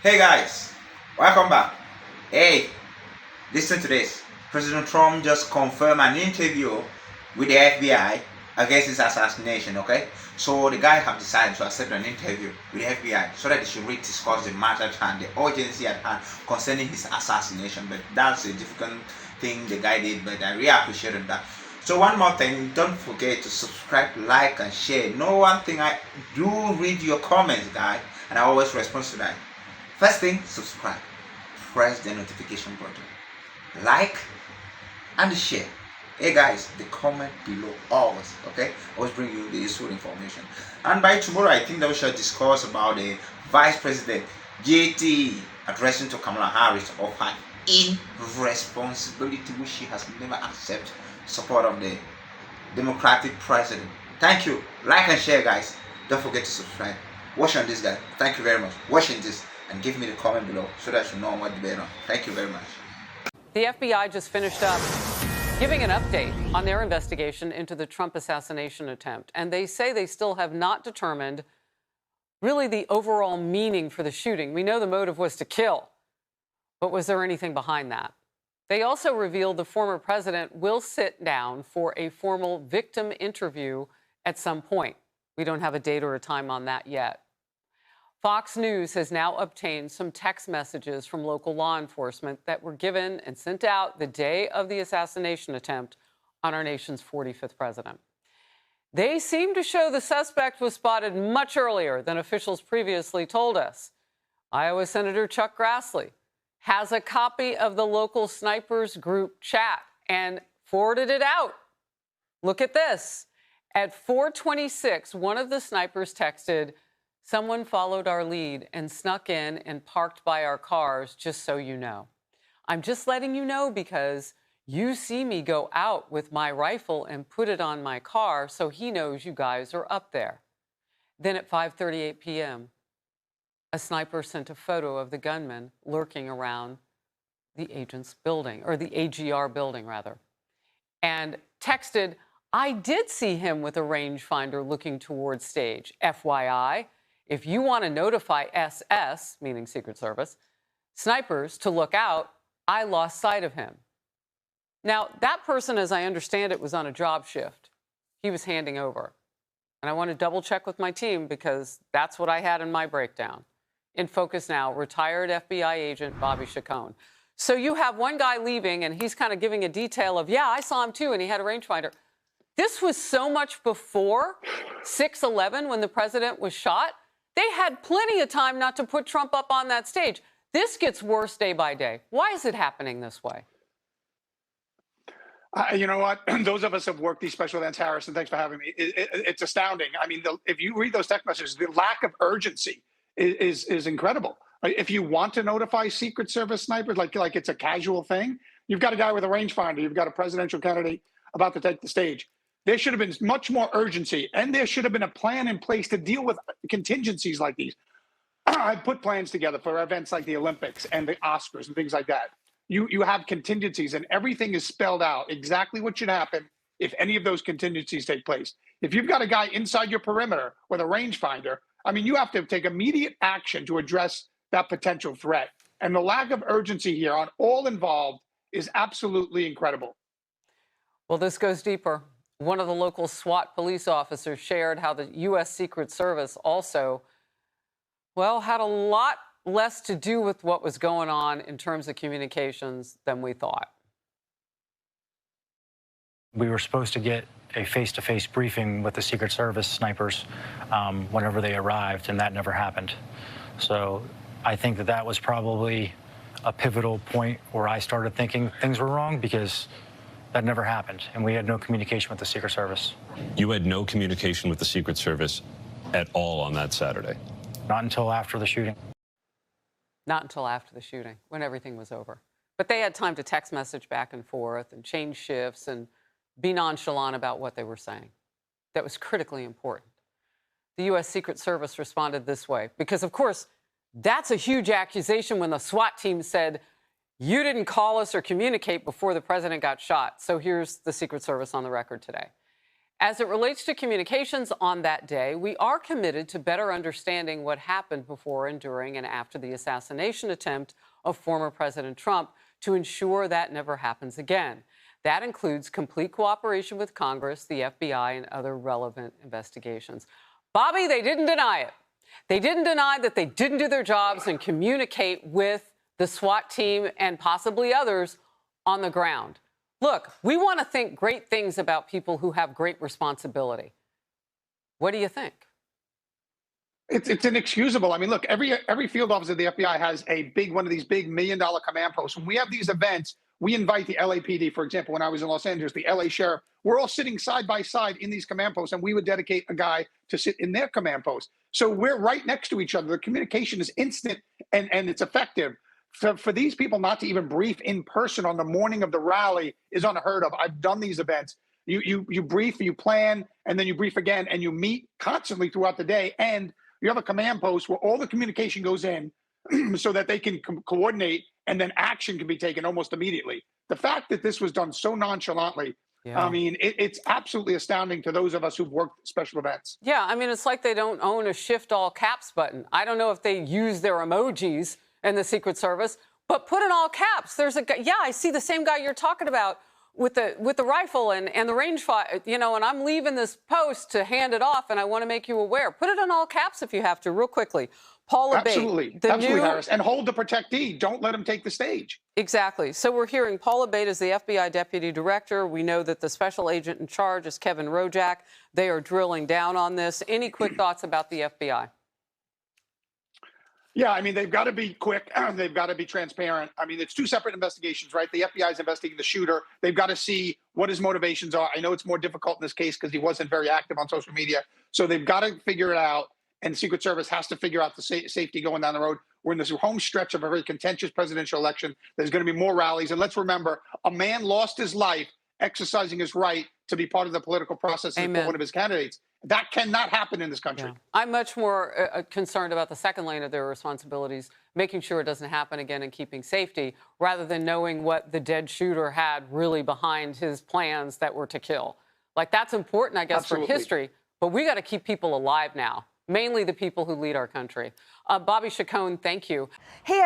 Hey guys, welcome back. Hey, listen to this. President Trump just confirmed an interview with the FBI against his assassination, okay? So the guy have decided to accept an interview with the FBI so that they should really discuss the matter at hand, the urgency at hand concerning his assassination. But that's a difficult thing the guy did, but I really appreciated that. So one more thing, don't forget to subscribe, like, and share. No one thing, I do read your comments, guys, and I always respond to that. First thing, subscribe, press the notification button, like and share. Hey guys, the comment below always, okay? Always bring you the useful information. And by tomorrow, I think that we shall discuss about the Vice President JT addressing to Kamala Harris of her irresponsibility which she has never accepted support of the Democratic president. Thank you. Like and share, guys. Don't forget to subscribe. Watch on this guy. Thank you very much. Watching this and give me the comment below so that you know what to bet on. Thank you very much. The FBI just finished up giving an update on their investigation into the Trump assassination attempt. And they say they still have not determined really the overall meaning for the shooting. We know the motive was to kill, but was there anything behind that? They also revealed the former president will sit down for a formal victim interview at some point. We don't have a date or a time on that yet. Fox News has now obtained some text messages from local law enforcement that were given and sent out the day of the assassination attempt on our nation's 45th president. They seem to show the suspect was spotted much earlier than officials previously told us. Iowa Senator Chuck Grassley has a copy of the local snipers group chat and forwarded it out. Look at this. At 4:26, one of the snipers texted, "Someone followed our lead and snuck in and parked by our cars, just so you know. I'm just letting you know because you see me go out with my rifle and put it on my car, so he knows you guys are up there." Then at 5:38 p.m., a sniper sent a photo of the gunman lurking around the agent's building, or the AGR building, rather, and texted, "I did see him with a rangefinder looking towards stage. FYI, if you want to notify SS," meaning Secret Service, "snipers to look out, I lost sight of him." Now, that person, as I understand it, was on a job shift. He was handing over. And I want to double check with my team because that's what I had in my breakdown. In focus now, retired FBI agent Bobby Chacon. So you have one guy leaving and he's kind of giving a detail of, yeah, I saw him too, and he had a rangefinder. This was so much before 6/11 when the president was shot. They had plenty of time not to put Trump up on that stage. This gets worse day by day. Why is it happening this way? You know what? Those of us have worked these special events, Harrison, thanks for having me. It's astounding. I mean, if you read those text messages, the lack of urgency is incredible. If you want to notify Secret Service snipers, like it's a casual thing, you've got a guy with a rangefinder, you've got a presidential candidate about to take the stage. There should have been much more urgency, and there should have been a plan in place to deal with contingencies like these. I've put plans together for events like the Olympics and the Oscars and things like that. You have contingencies, and everything is spelled out exactly what should happen if any of those contingencies take place. If you've got a guy inside your perimeter with a rangefinder, I mean, you have to take immediate action to address that potential threat. And the lack of urgency here on all involved is absolutely incredible. Well, this goes deeper. One of the local SWAT police officers shared how the U.S. Secret Service also, well, had a lot less to do with what was going on in terms of communications than we thought. We were supposed to get a face-to-face briefing with the Secret Service snipers whenever they arrived, and that never happened. So I think that was probably a pivotal point where I started thinking things were wrong, because that never happened, and we had no communication with the Secret Service. You had no communication with the Secret Service at all on that Saturday? Not until after the shooting. Not until after the shooting, when everything was over. But they had time to text message back and forth and change shifts and be nonchalant about what they were saying. That was critically important. The U.S. Secret Service responded this way, because, of course, that's a huge accusation when the SWAT team said, "You didn't call us or communicate before the president got shot." So here's the Secret Service on the record today. As it relates to communications on that day, we are committed to better understanding what happened before and during and after the assassination attempt of former President Trump to ensure that never happens again. That includes complete cooperation with Congress, the FBI, and other relevant investigations. Bobby, they didn't deny it. They didn't deny that they didn't do their jobs and communicate with the SWAT team and possibly others on the ground. Look, we want to think great things about people who have great responsibility. What do you think? It's inexcusable. I mean, look, every field office of the FBI has a big one of these big $1 million command posts. When we have these events, we invite the LAPD, for example, when I was in Los Angeles, the LA sheriff, we're all sitting side by side in these command posts, and we would dedicate a guy to sit in their command post. So we're right next to each other. The communication is instant and it's effective. For these people not to even brief in person on the morning of the rally is unheard of. I've done these events. You brief, you plan, and then you brief again, and you meet constantly throughout the day. And you have a command post where all the communication goes in so that they can coordinate, and then action can be taken almost immediately. The fact that this was done so nonchalantly, I mean, it's absolutely astounding to those of us who've worked special events. Yeah, I mean, it's like they don't own a shift all caps button. I don't know if they use their emojis in the Secret Service, but put in all caps. There's a guy, yeah, I see the same guy you're talking about with the rifle and the range fire, you know, and I'm leaving this post to hand it off, and I want to make you aware. Put it in all caps if you have to, real quickly. Paula Bate. Absolutely, Harris. And hold the protectee. Don't let him take the stage. Exactly. So we're hearing Paula Bate is the FBI deputy director. We know that the special agent in charge is Kevin Rojak. They are drilling down on this. Any quick thoughts about the FBI? Yeah, I mean, they've got to be quick. They've got to be transparent. I mean, it's two separate investigations, right? The FBI is investigating the shooter. They've got to see what his motivations are. I know it's more difficult in this case because he wasn't very active on social media. So they've got to figure it out. And the Secret Service has to figure out the safety going down the road. We're in this home stretch of a very contentious presidential election. There's going to be more rallies. And let's remember, a man lost his life exercising his right to be part of the political process and for one of his candidates. That cannot happen in this country. Yeah. I'm much more concerned about the second lane of their responsibilities, making sure it doesn't happen again and keeping safety, rather than knowing what the dead shooter had really behind his plans that were to kill. Like, that's important, I guess, for history, but we got to keep people alive now, mainly the people who lead our country. Bobby Chacon, thank you. Hey,